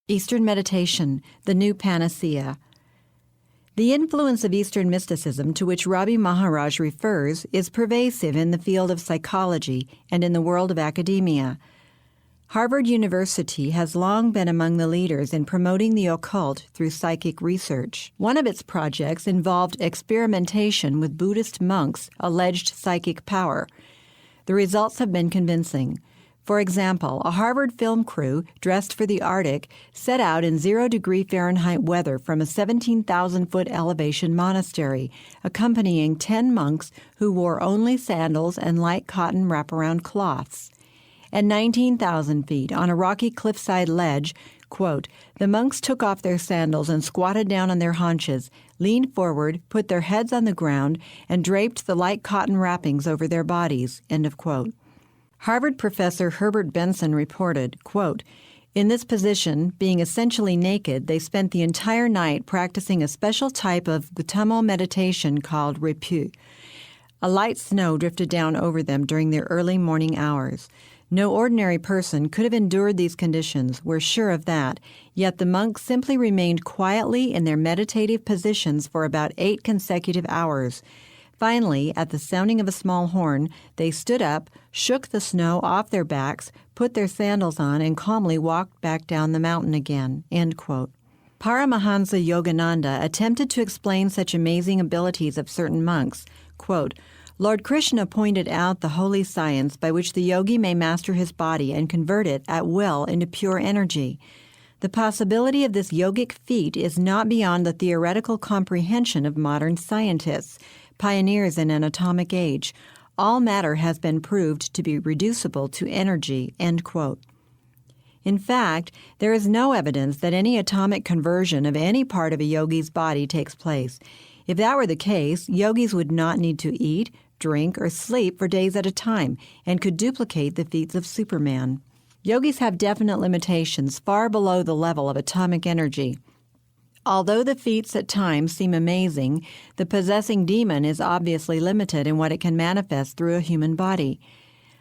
Eastern Meditation, the New Panacea. The influence of Eastern mysticism to which Rabi Maharaj refers is pervasive in the field of psychology and in the world of academia. Harvard University has long been among the leaders in promoting the occult through psychic research. One of its projects involved experimentation with Buddhist monks' alleged psychic power. The results have been convincing. For example, a Harvard film crew dressed for the Arctic set out in 0-degree Fahrenheit weather from a 17,000-foot elevation monastery, accompanying 10 monks who wore only sandals and light cotton wraparound cloths. At 19,000 feet, on a rocky cliffside ledge, quote, the monks took off their sandals and squatted down on their haunches, leaned forward, put their heads on the ground, and draped the light cotton wrappings over their bodies, end of quote. Harvard professor Herbert Benson reported, quote, in this position, being essentially naked, they spent the entire night practicing a special type of Gautama meditation called Repu. A light snow drifted down over them during their early morning hours. No ordinary person could have endured these conditions, we're sure of that, yet the monks simply remained quietly in their meditative positions for about 8 consecutive hours. Finally, at the sounding of a small horn, they stood up, shook the snow off their backs, put their sandals on, and calmly walked back down the mountain again, end quote. Paramahansa Yogananda attempted to explain such amazing abilities of certain monks. Quote, Lord Krishna pointed out the holy science by which the yogi may master his body and convert it at will into pure energy. The possibility of this yogic feat is not beyond the theoretical comprehension of modern scientists, pioneers in an atomic age. All matter has been proved to be reducible to energy, end quote. In fact, there is no evidence that any atomic conversion of any part of a yogi's body takes place. If that were the case, yogis would not need to eat, drink, or sleep for days at a time and could duplicate the feats of Superman. Yogis have definite limitations far below the level of atomic energy. Although the feats at times seem amazing, the possessing demon is obviously limited in what it can manifest through a human body.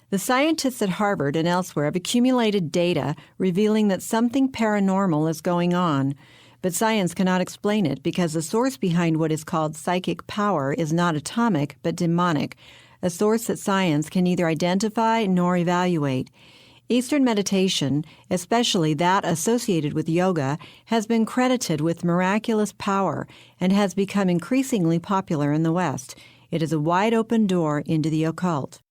The scientists at Harvard and elsewhere have accumulated data revealing that something paranormal is going on, but science cannot explain it because the source behind what is called psychic power is not atomic but demonic, a source that science can neither identify nor evaluate. Eastern meditation, especially that associated with yoga, has been credited with miraculous power and has become increasingly popular in the West. It is a wide open door into the occult.